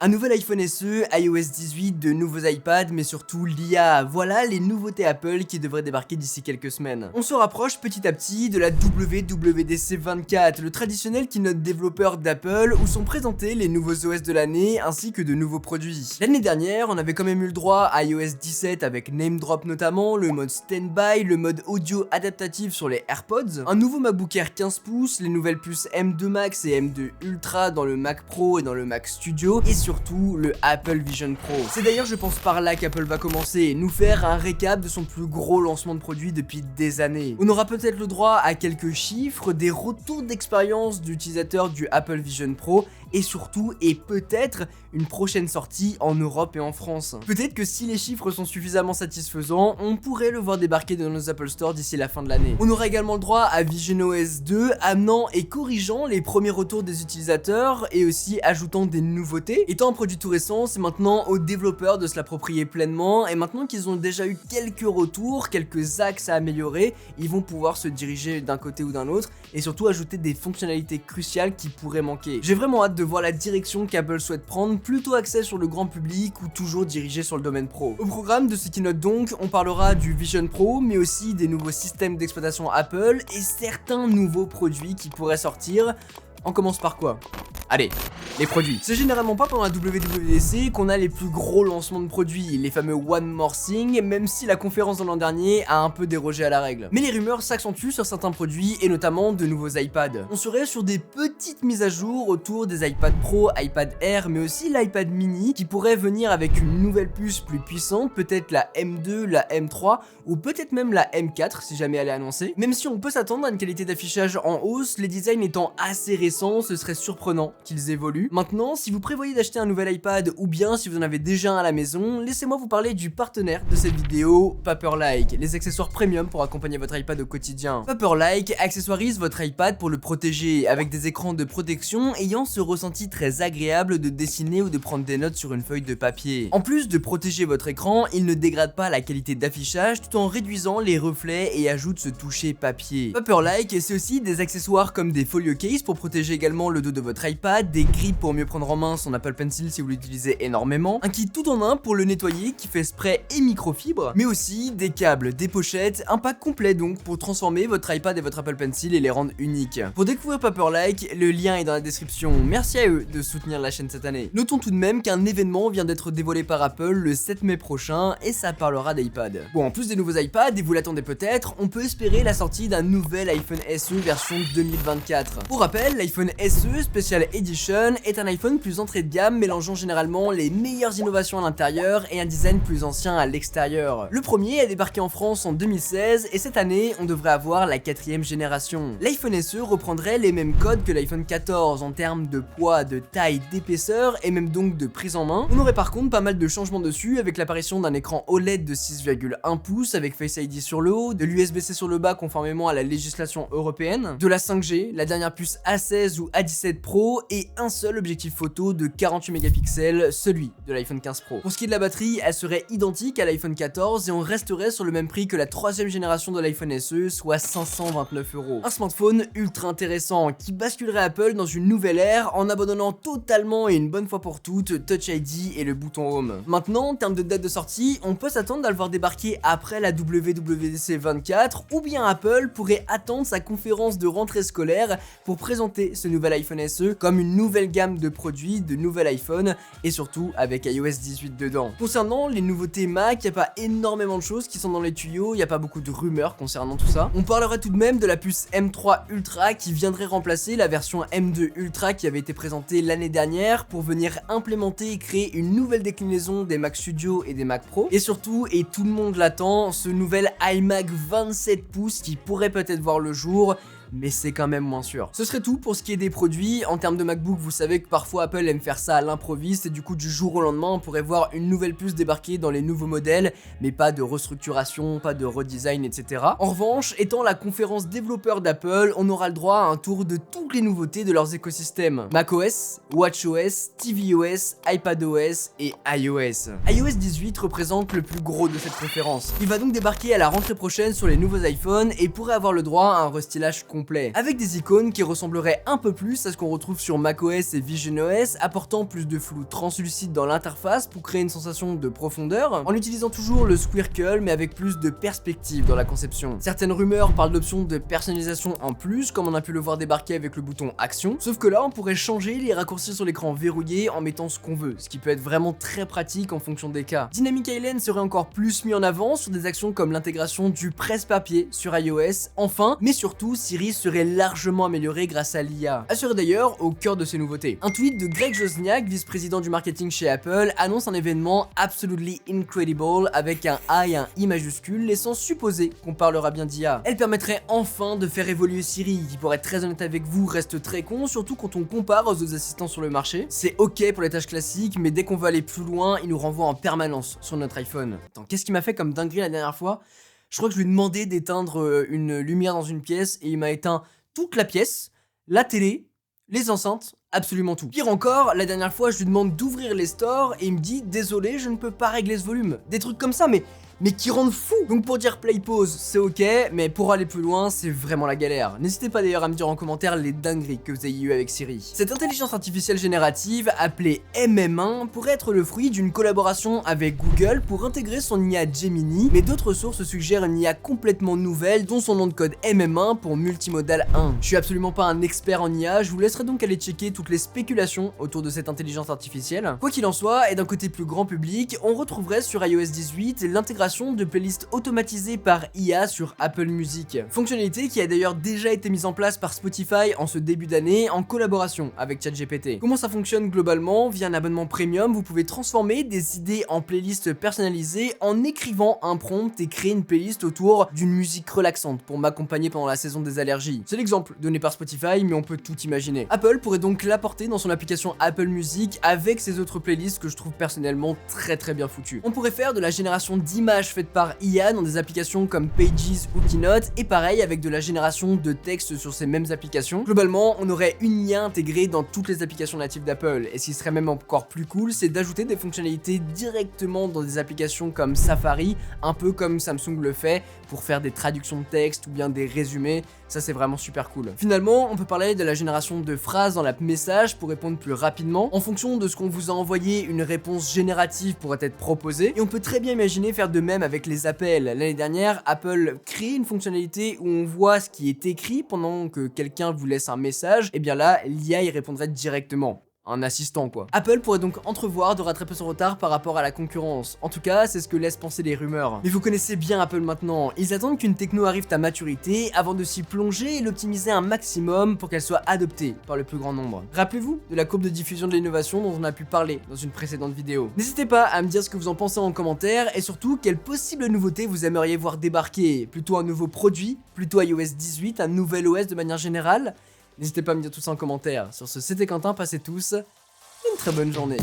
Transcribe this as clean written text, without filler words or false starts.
Un nouvel iPhone SE, iOS 18, de nouveaux iPads, mais surtout l'IA. Voilà les nouveautés Apple qui devraient débarquer d'ici quelques semaines. On se rapproche petit à petit de la WWDC 24, le traditionnel keynote développeur d'Apple où sont présentés les nouveaux OS de l'année ainsi que de nouveaux produits. L'année dernière, on avait quand même eu le droit à iOS 17 avec Name Drop notamment, le mode Standby, le mode audio adaptatif sur les AirPods, un nouveau MacBook Air 15 pouces, les nouvelles puces M2 Max et M2 Ultra dans le Mac Pro et dans le Mac Studio, et surtout le Apple Vision Pro. C'est d'ailleurs je pense par là qu'Apple va commencer, nous faire un récap de son plus gros lancement de produit depuis des années. On aura peut-être le droit à quelques chiffres, des retours d'expérience d'utilisateurs du Apple Vision Pro, et surtout, et peut-être, une prochaine sortie en Europe et en France. Peut-être que si les chiffres sont suffisamment satisfaisants, on pourrait le voir débarquer dans nos Apple Store d'ici la fin de l'année. On aura également le droit à visionOS 2, amenant et corrigeant les premiers retours des utilisateurs, et aussi ajoutant des nouveautés. Étant un produit tout récent, c'est maintenant aux développeurs de se l'approprier pleinement, et maintenant qu'ils ont déjà eu quelques retours, quelques axes à améliorer, ils vont pouvoir se diriger d'un côté ou d'un autre, et surtout ajouter des fonctionnalités cruciales qui pourraient manquer. J'ai vraiment hâte de voir la direction qu'Apple souhaite prendre, plutôt axée sur le grand public ou toujours dirigée sur le domaine pro. Au programme de ce keynote donc, on parlera du Vision Pro, mais aussi des nouveaux systèmes d'exploitation Apple et certains nouveaux produits qui pourraient sortir. On commence par quoi ? Allez, les produits. C'est généralement pas pendant la WWDC qu'on a les plus gros lancements de produits, les fameux One More Thing, même si la conférence de l'an dernier a un peu dérogé à la règle. Mais les rumeurs s'accentuent sur certains produits et notamment de nouveaux iPads. On serait sur des petites mises à jour autour des iPad Pro, iPad Air, mais aussi l'iPad mini qui pourrait venir avec une nouvelle puce plus puissante, peut-être la M2, la M3 ou peut-être même la M4 si jamais elle est annoncée. Même si on peut s'attendre à une qualité d'affichage en hausse, les designs étant assez récents, ce serait surprenant qu'ils évoluent. Maintenant, si vous prévoyez d'acheter un nouvel iPad ou bien si vous en avez déjà un à la maison, laissez-moi vous parler du partenaire de cette vidéo, Paperlike, les accessoires premium pour accompagner votre iPad au quotidien. Paperlike accessoirise votre iPad pour le protéger avec des écrans de protection ayant ce ressenti très agréable de dessiner ou de prendre des notes sur une feuille de papier. En plus de protéger votre écran, il ne dégrade pas la qualité d'affichage tout en réduisant les reflets et ajoute ce toucher papier. Paperlike, c'est aussi des accessoires comme des folio case pour protéger également le dos de votre iPad, des grippes pour mieux prendre en main son Apple Pencil si vous l'utilisez énormément, un kit tout en un pour le nettoyer qui fait spray et microfibre, mais aussi des câbles, des pochettes, un pack complet donc pour transformer votre iPad et votre Apple Pencil et les rendre uniques. Pour découvrir Paperlike, le lien est dans la description. Merci à eux de soutenir la chaîne cette année. Notons tout de même qu'un événement vient d'être dévoilé par Apple le 7 mai prochain et ça parlera d'iPad. Bon, en plus des nouveaux iPads, et vous l'attendez peut-être, on peut espérer la sortie d'un nouvel iPhone SE version 2024. Pour rappel, l'iPhone SE Special Edition est un iPhone plus entrée de gamme mélangeant généralement les meilleures innovations à l'intérieur et un design plus ancien à l'extérieur. Le premier a débarqué en France en 2016 et cette année on devrait avoir la 4ème génération. L'iPhone SE reprendrait les mêmes codes que l'iPhone 14 en termes de poids, de taille, d'épaisseur et même donc de prise en main. On aurait par contre pas mal de changements dessus avec l'apparition d'un écran OLED de 6,1 pouces avec Face ID sur le haut, de l'USB-C sur le bas conformément à la législation européenne, de la 5G, la dernière puce A16 ou A17 Pro et un seul objectif photo de 48 mégapixels, celui de l'iPhone 15 Pro. Pour ce qui est de la batterie, elle serait identique à l'iPhone 14 et on resterait sur le même prix que la 3ème génération de l'iPhone SE, soit 529€. Un smartphone ultra intéressant qui basculerait Apple dans une nouvelle ère en abandonnant totalement et une bonne fois pour toutes Touch ID et le bouton Home. Maintenant, en termes de date de sortie, on peut s'attendre à le voir débarquer après la WWDC 24 ou bien Apple pourrait attendre sa conférence de rentrée scolaire pour présenter ce nouvel iPhone SE comme une nouvelle gamme de produits, de nouvel iPhone et surtout avec iOS 18 dedans. Concernant les nouveautés Mac, il n'y a pas énormément de choses qui sont dans les tuyaux, il n'y a pas beaucoup de rumeurs concernant tout ça. On parlera tout de même de la puce M3 Ultra qui viendrait remplacer la version M2 Ultra qui avait été présentée l'année dernière pour venir implémenter et créer une nouvelle déclinaison des Mac Studio et des Mac Pro. Et surtout, et tout le monde l'attend, ce nouvel iMac 27 pouces qui pourrait peut-être voir le jour, mais c'est quand même moins sûr. Ce serait tout pour ce qui est des produits. En termes de MacBook, vous savez que parfois Apple aime faire ça à l'improviste et du coup du jour au lendemain on pourrait voir une nouvelle puce débarquer dans les nouveaux modèles, mais pas de restructuration, pas de redesign, etc. En revanche, étant la conférence développeur d'Apple, on aura le droit à un tour de toutes les nouveautés de leurs écosystèmes. macOS, watchOS, tvOS, iPadOS et iOS. iOS 18 représente le plus gros de cette conférence. Il va donc débarquer à la rentrée prochaine sur les nouveaux iPhones et pourrait avoir le droit à un restylage complet complet, avec des icônes qui ressembleraient un peu plus à ce qu'on retrouve sur macOS et visionOS, apportant plus de flou translucide dans l'interface pour créer une sensation de profondeur, en utilisant toujours le squircle mais avec plus de perspective dans la conception. Certaines rumeurs parlent d'options de personnalisation en plus, comme on a pu le voir débarquer avec le bouton action, sauf que là on pourrait changer les raccourcis sur l'écran verrouillé en mettant ce qu'on veut, ce qui peut être vraiment très pratique en fonction des cas. Dynamic Island serait encore plus mis en avant sur des actions comme l'intégration du presse-papier sur iOS, enfin, mais surtout Siri serait largement amélioré grâce à l'IA. Assuré d'ailleurs au cœur de ces nouveautés. Un tweet de Greg Josniak, vice-président du marketing chez Apple, annonce un événement absolutely incredible avec un A et un I majuscule, laissant supposer qu'on parlera bien d'IA. Elle permettrait enfin de faire évoluer Siri, qui pour être très honnête avec vous reste très con, surtout quand on compare aux autres assistants sur le marché. C'est ok pour les tâches classiques, mais dès qu'on veut aller plus loin, il nous renvoie en permanence sur notre iPhone. Attends, qu'est-ce qui m'a fait comme dinguerie la dernière fois? Je crois que je lui ai demandé d'éteindre une lumière dans une pièce et il m'a éteint toute la pièce, la télé, les enceintes, absolument tout. Pire encore, la dernière fois je lui demande d'ouvrir les stores et il me dit désolé je ne peux pas régler ce volume. Des trucs comme ça mais qui rendent fou. Donc pour dire play pause c'est ok, mais pour aller plus loin c'est vraiment la galère. N'hésitez pas d'ailleurs à me dire en commentaire les dingueries que vous ayez eu avec Siri. Cette intelligence artificielle générative appelée MM1 pourrait être le fruit d'une collaboration avec Google pour intégrer son IA Gemini, mais d'autres sources suggèrent une IA complètement nouvelle dont son nom de code MM1 pour multimodal 1. Je suis absolument pas un expert en IA, je vous laisserai donc aller checker toutes les spéculations autour de cette intelligence artificielle. Quoi qu'il en soit, et d'un côté plus grand public, on retrouverait sur iOS 18 l'intégration de playlists automatisées par IA sur Apple Music. Fonctionnalité qui a d'ailleurs déjà été mise en place par Spotify en ce début d'année en collaboration avec ChatGPT. Comment ça fonctionne globalement? Via un abonnement premium, vous pouvez transformer des idées en playlists personnalisées en écrivant un prompt et créer une playlist autour d'une musique relaxante pour m'accompagner pendant la saison des allergies. C'est l'exemple donné par Spotify, mais on peut tout imaginer. Apple pourrait donc l'apporter dans son application Apple Music avec ses autres playlists que je trouve personnellement très bien foutues. On pourrait faire de la génération d'images faites par IA dans des applications comme Pages ou Keynote et pareil avec de la génération de texte sur ces mêmes applications. Globalement, on aurait une IA intégrée dans toutes les applications natives d'Apple et ce qui serait même encore plus cool, c'est d'ajouter des fonctionnalités directement dans des applications comme Safari, un peu comme Samsung le fait pour faire des traductions de texte ou bien des résumés. Ça c'est vraiment super cool. Finalement, on peut parler de la génération de phrases dans l'app message pour répondre plus rapidement. En fonction de ce qu'on vous a envoyé, une réponse générative pourrait être proposée et on peut très bien imaginer faire de même avec les appels. L'année dernière, Apple crée une fonctionnalité où on voit ce qui est écrit pendant que quelqu'un vous laisse un message, et bien là, l'IA y répondrait directement. Un assistant quoi. Apple pourrait donc entrevoir de rattraper son retard par rapport à la concurrence. En tout cas, c'est ce que laissent penser les rumeurs. Mais vous connaissez bien Apple maintenant, ils attendent qu'une techno arrive à maturité avant de s'y plonger et l'optimiser un maximum pour qu'elle soit adoptée par le plus grand nombre. Rappelez-vous de la courbe de diffusion de l'innovation dont on a pu parler dans une précédente vidéo. N'hésitez pas à me dire ce que vous en pensez en commentaire et surtout quelles possibles nouveautés vous aimeriez voir débarquer. Plutôt un nouveau produit, plutôt iOS 18, un nouvel OS de manière générale. N'hésitez pas à me dire tout ça en commentaire. Sur ce, c'était Quentin, passez tous une très bonne journée.